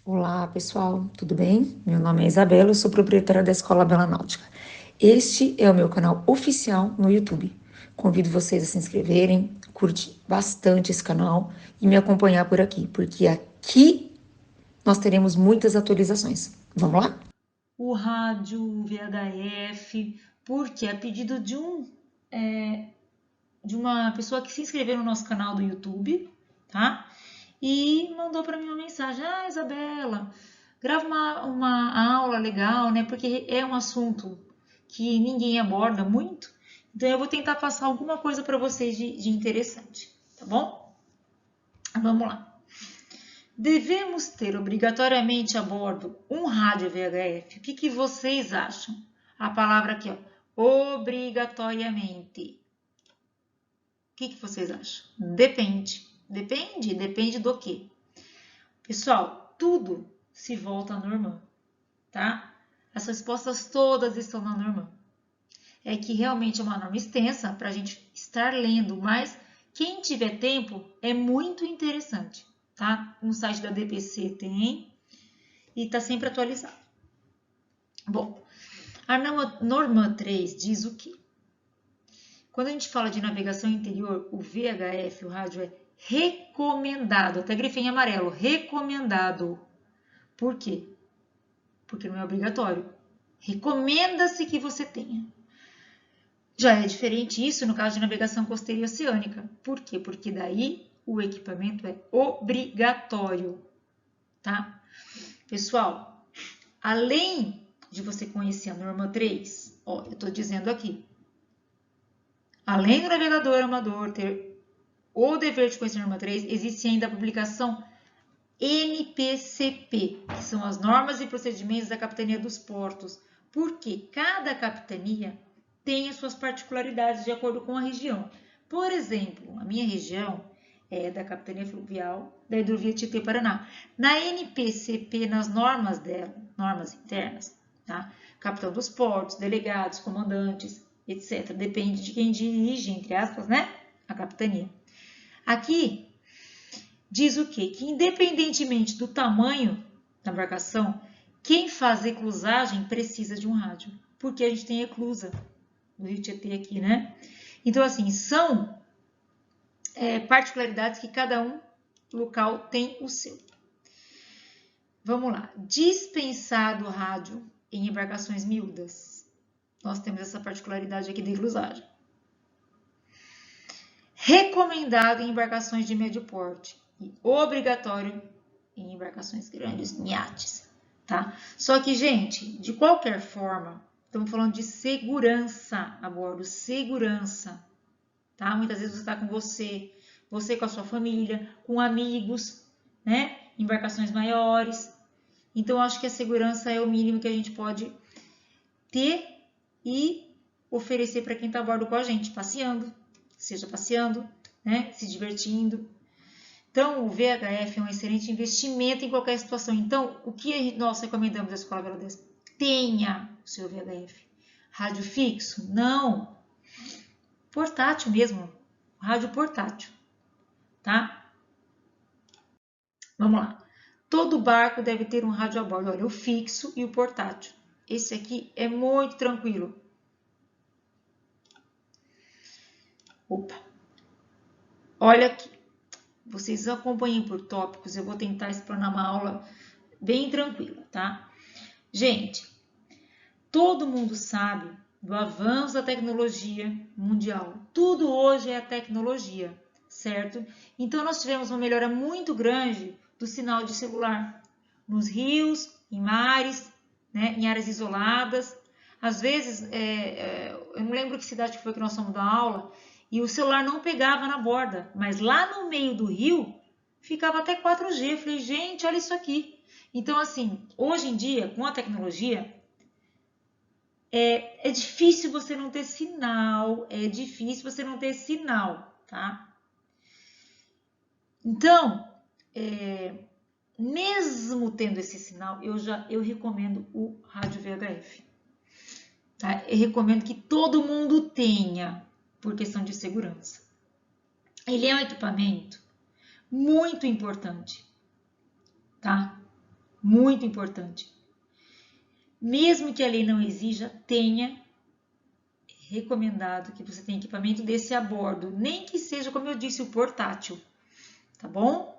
Olá, pessoal, tudo bem? Meu nome é Isabela, eu sou proprietária da Escola Bela Náutica. Este é o meu canal oficial no YouTube. Convido vocês a se inscreverem, curtir bastante esse canal e me acompanhar por aqui, porque aqui nós teremos muitas atualizações. Vamos lá? O rádio VHF, porque a pedido de uma pessoa que se inscreveu no nosso canal do YouTube, tá? E mandou para mim uma mensagem: Ah, Isabela, grava uma aula legal, né? Porque é um assunto que ninguém aborda muito, então eu vou tentar passar alguma coisa para vocês de interessante, tá bom? Vamos lá. Devemos ter obrigatoriamente a bordo um rádio VHF. O que vocês acham? A palavra aqui, ó, obrigatoriamente. O que vocês acham? Depende. Depende do quê? Pessoal, tudo se volta à norma, tá? As respostas todas estão na norma. É que realmente é uma norma extensa para a gente estar lendo, mas quem tiver tempo é muito interessante, tá? No site da DPC tem e está sempre atualizado. Bom, a norma 3 diz o quê? Quando a gente fala de navegação interior, o VHF, o rádio, é recomendado. Até grifei em amarelo, recomendado. Por quê? Porque não é obrigatório. Recomenda-se que você tenha. Já é diferente isso no caso de navegação costeira e oceânica. Por quê? Porque daí o equipamento é obrigatório, tá? Pessoal, além de você conhecer a norma 3, ó, eu estou dizendo aqui, além do navegador amador ter o dever de conhecer a norma 3, existe ainda a publicação NPCP, que são as normas e procedimentos da Capitania dos Portos, porque cada capitania tem as suas particularidades de acordo com a região. Por exemplo, a minha região é da Capitania Fluvial da Hidrovia Tietê-Paraná. Na NPCP, nas normas dela, normas internas, tá? Capitão dos portos, delegados, comandantes, etc. Depende de quem dirige, entre aspas, né? A capitania. Aqui diz o quê? Que independentemente do tamanho da embarcação, quem faz eclusagem precisa de um rádio, porque a gente tem eclusa do Rio Tietê aqui, né? Então, assim, são particularidades que cada um local tem o seu. Vamos lá. Dispensado o rádio em embarcações miúdas. Nós temos essa particularidade aqui da eclusagem. Recomendado em embarcações de médio porte e obrigatório em embarcações grandes, em iates, tá? Só que, gente, de qualquer forma, estamos falando de segurança a bordo, segurança, tá? Muitas vezes você está com você com a sua família, com amigos, né? Embarcações maiores. Então, acho que a segurança é o mínimo que a gente pode ter e oferecer para quem está a bordo com a gente, passeando, seja passeando, né? Se divertindo. Então, o VHF é um excelente investimento em qualquer situação. Então, o que nós recomendamos da Escola Bela Vista? Tenha o seu VHF. Rádio fixo? Não. Portátil mesmo. Rádio portátil, tá? Vamos lá. Todo barco deve ter um rádio a bordo. Olha, o fixo e o portátil. Esse aqui é muito tranquilo. Opa. Olha aqui. Vocês acompanhem por tópicos. Eu vou tentar explanar uma aula bem tranquila, tá? Gente, todo mundo sabe do avanço da tecnologia mundial. Tudo hoje é tecnologia, certo? Então, nós tivemos uma melhora muito grande do sinal de celular nos rios, em mares, né, em áreas isoladas. Às vezes, eu não lembro que cidade foi que nós fomos dar aula, e o celular não pegava na borda, mas lá no meio do rio ficava até 4G. Eu falei, gente, olha isso aqui. Então, assim, hoje em dia, com a tecnologia, é difícil você não ter sinal, tá? Então, mesmo tendo esse sinal, eu recomendo o rádio VHF. Tá? Eu recomendo que todo mundo tenha, por questão de segurança. Ele é um equipamento muito importante, tá? muito importante. Mesmo que a lei não exija, tenha recomendado que você tenha equipamento desse a bordo, nem que seja, como eu disse, o portátil, tá bom?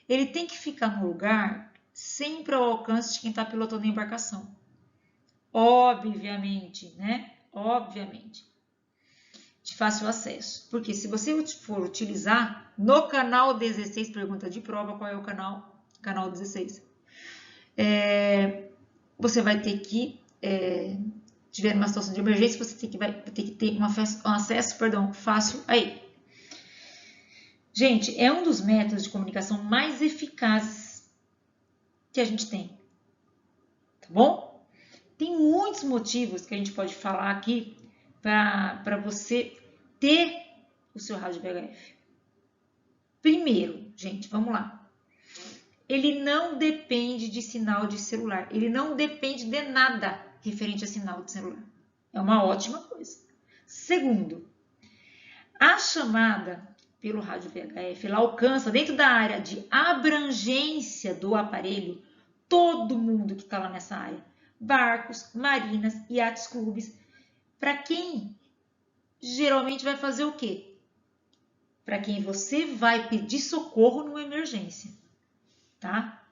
Ele tem que ficar no lugar sempre ao alcance de quem está pilotando a embarcação. Obviamente, né? Obviamente. De fácil acesso. Porque se você for utilizar no canal 16, pergunta de prova, qual é o canal? Canal 16. Você vai ter que, tiver uma situação de emergência, você vai ter que ter um acesso fácil aí. Gente, é um dos métodos de comunicação mais eficazes que a gente tem. Tá bom? Tem muitos motivos que a gente pode falar aqui para você ter o seu rádio VHF. Primeiro, gente, vamos lá. Ele não depende de sinal de celular. Ele não depende de nada referente a sinal de celular. É uma ótima coisa. Segundo, a chamada pelo rádio VHF, ela alcança dentro da área de abrangência do aparelho todo mundo que está lá nessa área. Barcos, marinas, iates, clubes. Para quem geralmente vai fazer o quê? Para quem você vai pedir socorro numa emergência, tá?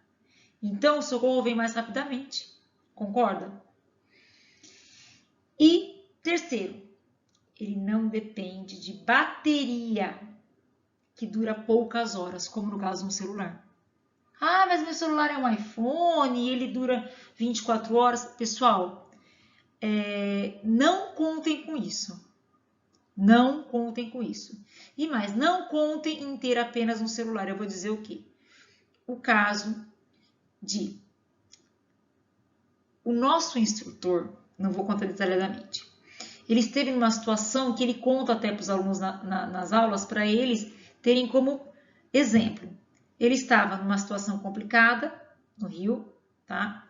Então, o socorro vem mais rapidamente, concorda? E terceiro, ele não depende de bateria, que dura poucas horas, como no caso de um celular. Ah, mas meu celular é um iPhone e ele dura 24 horas. Pessoal, não contem com isso. Não contem com isso. E mais, não contem em ter apenas um celular. Eu vou dizer o quê? O caso de o nosso instrutor, não vou contar detalhadamente, ele esteve numa situação que ele conta até para os alunos nas aulas, para eles terem como exemplo. Ele estava numa situação complicada no Rio, tá?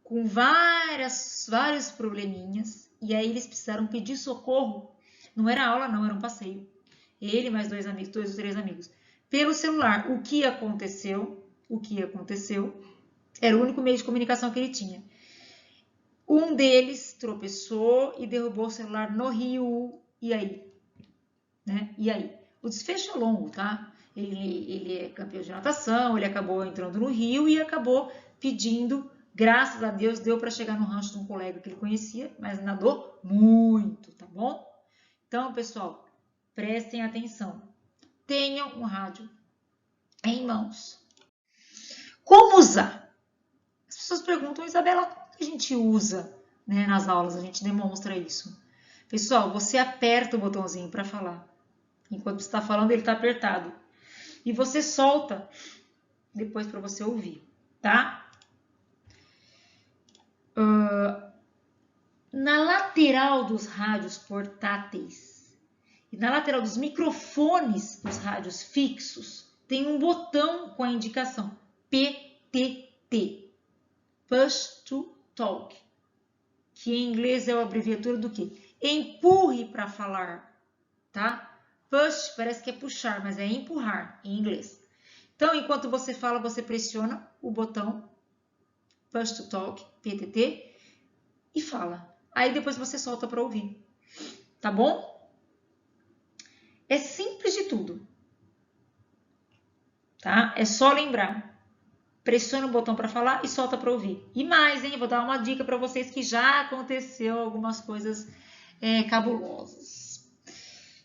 Com vários probleminhas, e aí eles precisaram pedir socorro. Não era aula, não, era um passeio. Ele mais dois ou três amigos. Pelo celular. O que aconteceu? Era o único meio de comunicação que ele tinha. Um deles tropeçou e derrubou o celular no rio. E aí? Né? E aí? O desfecho é longo, tá? Ele é campeão de natação, ele acabou entrando no rio e acabou pedindo, graças a Deus, deu para chegar no rancho de um colega que ele conhecia, mas nadou muito, tá bom? Então, pessoal, prestem atenção. Tenham um rádio em mãos. Como usar? As pessoas perguntam, Isabela, como que a gente usa, né, nas aulas? A gente demonstra isso. Pessoal, você aperta o botãozinho para falar. Enquanto você está falando, ele está apertado. E você solta depois para você ouvir, tá? Na lateral dos rádios portáteis e na lateral dos microfones dos rádios fixos, tem um botão com a indicação PTT, Push to Talk, que em inglês é a abreviatura do quê? Empurre para falar, tá? Push parece que é puxar, mas é empurrar em inglês. Então, enquanto você fala, você pressiona o botão Push to Talk, PTT, e fala. Aí depois você solta para ouvir, tá bom? É simples de tudo, tá? É só lembrar. Pressiona o botão para falar e solta para ouvir. E mais, hein? Vou dar uma dica para vocês que já aconteceu algumas coisas cabulosas.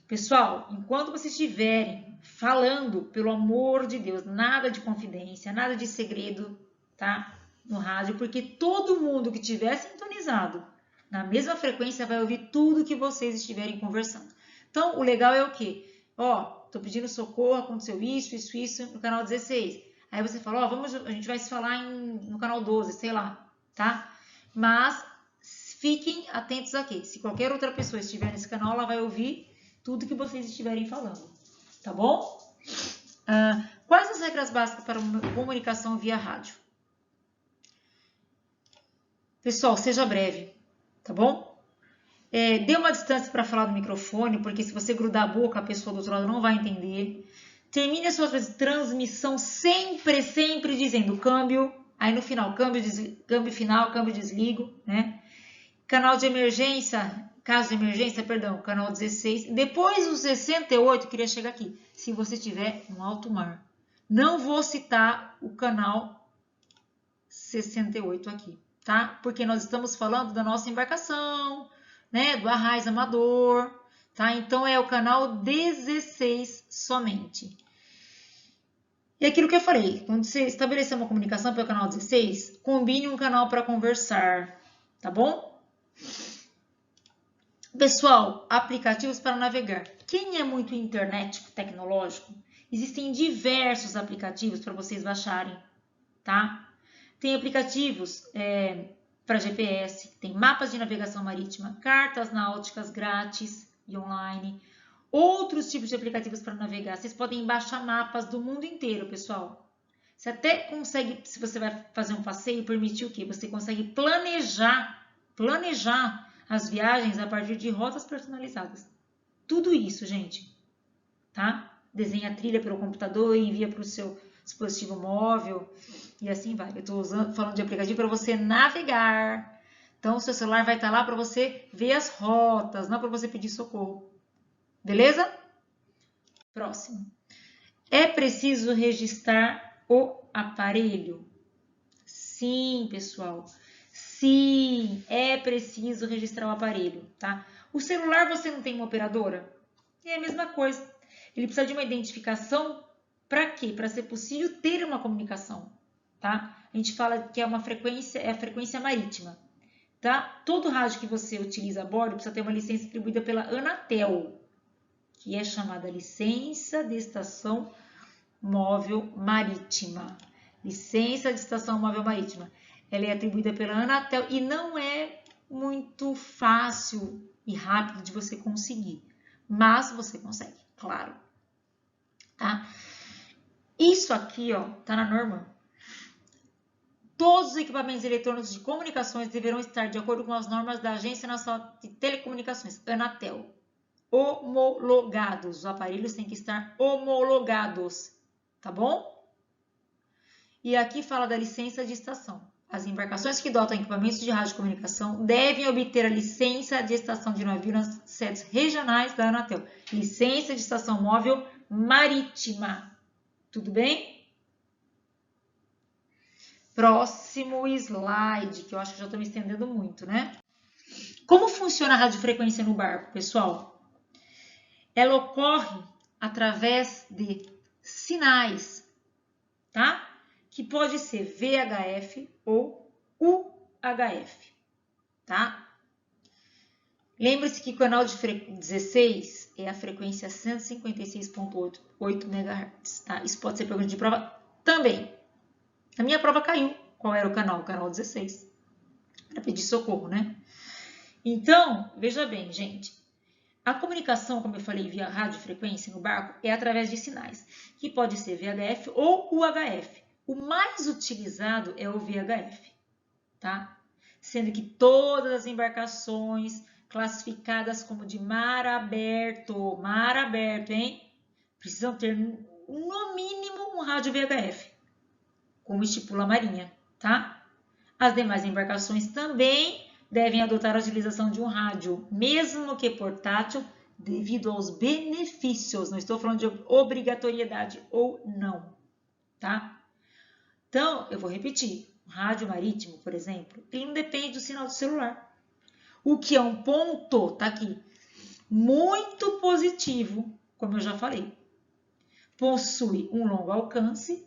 Pessoal, enquanto vocês estiverem falando, pelo amor de Deus, nada de confidência, nada de segredo, tá? No rádio, porque todo mundo que estiver sintonizado na mesma frequência vai ouvir tudo que vocês estiverem conversando. Então, o legal é o quê? Ó, tô pedindo socorro, aconteceu isso no canal 16. Aí você fala, ó, a gente vai se falar no canal 12, sei lá, tá? Mas fiquem atentos aqui. Se qualquer outra pessoa estiver nesse canal, ela vai ouvir tudo que vocês estiverem falando, tá bom? Quais as regras básicas para uma comunicação via rádio? Pessoal, seja breve, tá bom? Dê uma distância para falar do microfone, porque se você grudar a boca, a pessoa do outro lado não vai entender. Termine a sua transmissão sempre dizendo câmbio, Aí no final, câmbio final, câmbio desligo, né? Canal de emergência, caso de emergência, perdão, canal 16. Depois dos 68, queria chegar aqui. Se você tiver no alto mar. Não vou citar o canal 68 aqui, tá? Porque nós estamos falando da nossa embarcação, né? Do arraiz amador, tá? Então é o canal 16 somente. E aquilo que eu falei, quando você estabelecer uma comunicação pelo canal 16, combine um canal para conversar, tá bom? Pessoal, aplicativos para navegar. Quem é muito internet tecnológico, existem diversos aplicativos para vocês baixarem, tá? Tem aplicativos para GPS, tem mapas de navegação marítima, cartas náuticas grátis e online, outros tipos de aplicativos para navegar. Vocês podem baixar mapas do mundo inteiro, pessoal. Você até consegue, se você vai fazer um passeio, permitir o quê? Você consegue planejar as viagens a partir de rotas personalizadas. Tudo isso, gente, tá? Desenha a trilha pelo computador e envia para o seu dispositivo móvel e assim vai. Eu estou falando de aplicativo para você navegar. Então, o seu celular vai estar lá para você ver as rotas, não para você pedir socorro. Beleza? Próximo. É preciso registrar o aparelho? Sim, pessoal. Sim, é preciso registrar o aparelho, tá? O celular você não tem uma operadora? É a mesma coisa. Ele precisa de uma identificação para quê? Para ser possível ter uma comunicação, tá? A gente fala que é uma frequência, é a frequência marítima, tá? Todo rádio que você utiliza a bordo precisa ter uma licença atribuída pela Anatel, que é chamada Licença de Estação Móvel Marítima. Licença de Estação Móvel Marítima. Ela é atribuída pela Anatel e não é muito fácil e rápido de você conseguir, mas você consegue, claro, tá? Isso aqui, ó, tá na norma. Todos os equipamentos eletrônicos de comunicações deverão estar de acordo com as normas da Agência Nacional de Telecomunicações, Anatel. Homologados. Os aparelhos têm que estar homologados, tá bom? E aqui fala da licença de estação. As embarcações que dotam equipamentos de radiocomunicação devem obter a licença de estação de navio nas sedes regionais da Anatel. Licença de estação móvel marítima. Tudo bem? Próximo slide, que eu acho que já estou me estendendo muito, né? Como funciona a radiofrequência no barco, pessoal? Ela ocorre através de sinais, tá? Que pode ser VHF ou UHF, tá? Lembre-se que o canal de 16 é a frequência 156.8 MHz, tá? Isso pode ser pergunta de prova também. Na minha prova caiu. Qual era o canal? O canal 16. Para pedir socorro, né? Então, veja bem, gente. A comunicação, como eu falei, via radiofrequência no barco é através de sinais, que pode ser VHF ou UHF. O mais utilizado é o VHF, tá? Sendo que todas as embarcações classificadas como de mar aberto, hein? Precisam ter no mínimo um rádio VHF, como estipula a Marinha, tá? As demais embarcações também devem adotar a utilização de um rádio, mesmo que portátil, devido aos benefícios. Não estou falando de obrigatoriedade ou não, tá? Então, eu vou repetir. O rádio marítimo, por exemplo, ele não depende do sinal do celular. O que é um ponto, tá aqui, muito positivo, como eu já falei. Possui um longo alcance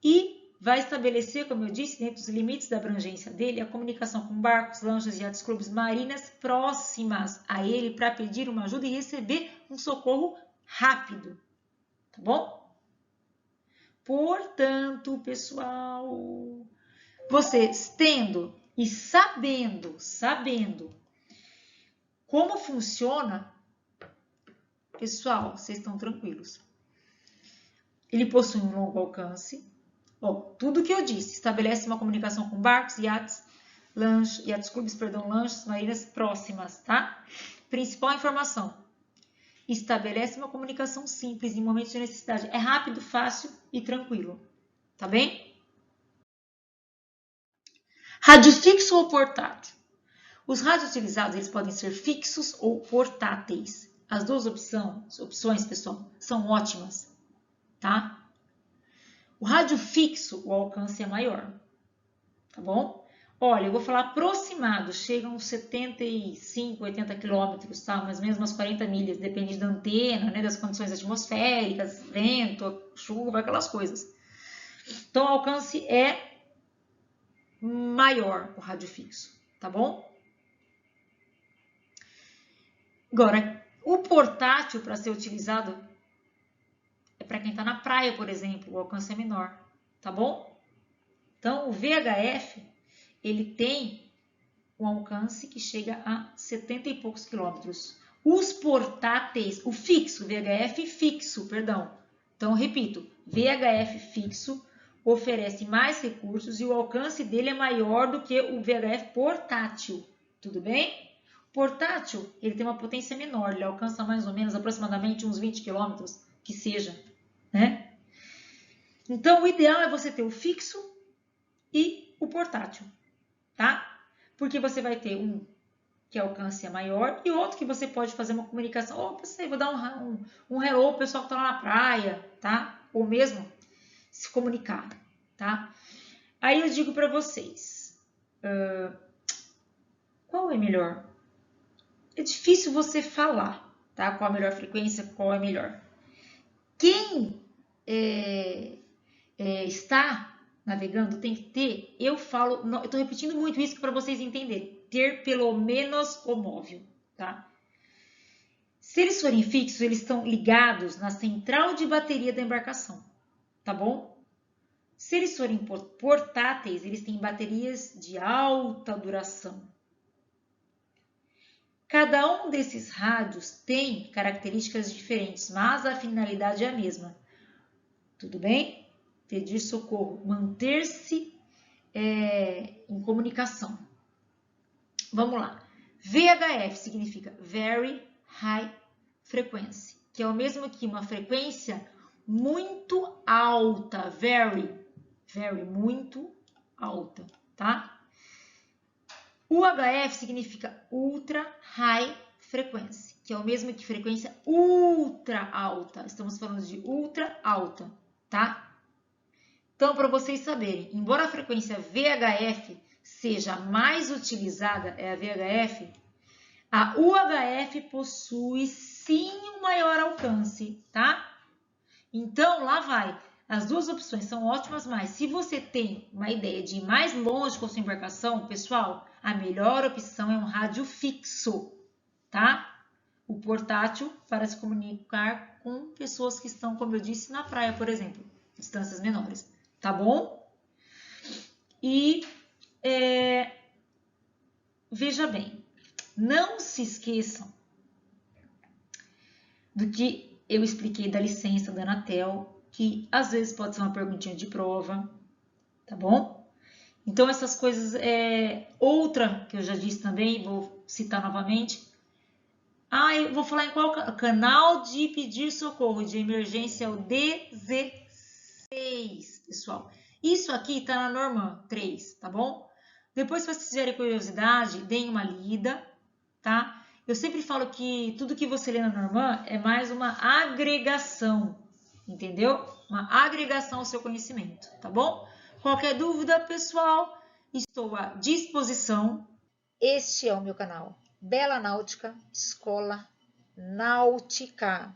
e vai estabelecer, como eu disse, dentro dos limites da abrangência dele, a comunicação com barcos, lanchas e yates clubes marinas próximas a ele para pedir uma ajuda e receber um socorro rápido, tá bom? Portanto, pessoal, vocês tendo e sabendo como funciona, pessoal, vocês estão tranquilos. Ele possui um longo alcance. Ó, tudo que eu disse, estabelece uma comunicação com barcos, yates clubes, lanchas, marinas próximas, tá? Principal informação, estabelece uma comunicação simples em momentos de necessidade. É rápido, fácil e tranquilo, tá bem? Rádio fixo ou portátil? Os rádios utilizados, eles podem ser fixos ou portáteis. As duas opções, pessoal, são ótimas, tá? O rádio fixo, o alcance é maior, tá bom? Olha, eu vou falar aproximado, chega uns 75, 80 quilômetros, tá? Mais ou menos umas 40 milhas, depende da antena, né? Das condições atmosféricas, vento, chuva, aquelas coisas. Então, o alcance é maior, o rádio fixo, tá bom? Agora, o portátil, para ser utilizado, é para quem está na praia, por exemplo, o alcance é menor, tá bom? Então, o VHF, ele tem um alcance que chega a 70 e poucos quilômetros. Os portáteis, o fixo, VHF fixo, perdão. Então, repito, VHF fixo oferece mais recursos e o alcance dele é maior do que o VHF portátil, tudo bem? Portátil, ele tem uma potência menor, ele alcança mais ou menos aproximadamente uns 20 quilômetros, que seja, né? Então, o ideal é você ter o fixo e o portátil, tá? Porque você vai ter um que alcance é maior e outro que você pode fazer uma comunicação. Ou você vou dar um hello ao pessoal que está lá na praia, tá? Ou mesmo se comunicar, tá? Aí eu digo para vocês, qual é melhor? É difícil você falar, tá? Qual a melhor frequência, qual é melhor. Quem está navegando tem que ter, eu estou repetindo muito isso para vocês entenderem, ter pelo menos o móvel, tá? Se eles forem fixos, eles estão ligados na central de bateria da embarcação, tá bom? Se eles forem portáteis, eles têm baterias de alta duração. Cada um desses rádios tem características diferentes, mas a finalidade é a mesma. Tudo bem? Pedir socorro, manter-se em comunicação. Vamos lá. VHF significa Very High Frequency, que é o mesmo que uma frequência muito alta, very, muito alta, tá? UHF significa Ultra High Frequency, que é o mesmo que frequência ultra alta. Estamos falando de ultra alta, tá? Então, para vocês saberem, embora a frequência VHF seja mais utilizada, é a VHF, a UHF possui sim um maior alcance, tá? Então, lá vai. As duas opções são ótimas, mas se você tem uma ideia de ir mais longe com a sua embarcação, pessoal, a melhor opção é um rádio fixo, tá? O portátil para se comunicar com pessoas que estão, como eu disse, na praia, por exemplo, distâncias menores, tá bom? E veja bem, não se esqueçam do que eu expliquei da licença da Anatel, que às vezes pode ser uma perguntinha de prova, tá bom? Então, essas coisas, outra que eu já disse também, vou citar novamente. Eu vou falar em qual canal de pedir socorro de emergência, é o 16, pessoal. Isso aqui está na norma 3, tá bom? Depois, se vocês tiverem curiosidade, deem uma lida, tá? Eu sempre falo que tudo que você lê na norma é mais uma agregação, entendeu? Uma agregação ao seu conhecimento, tá bom? Qualquer dúvida, pessoal, estou à disposição. Este é o meu canal Bela Náutica, Escola Náutica.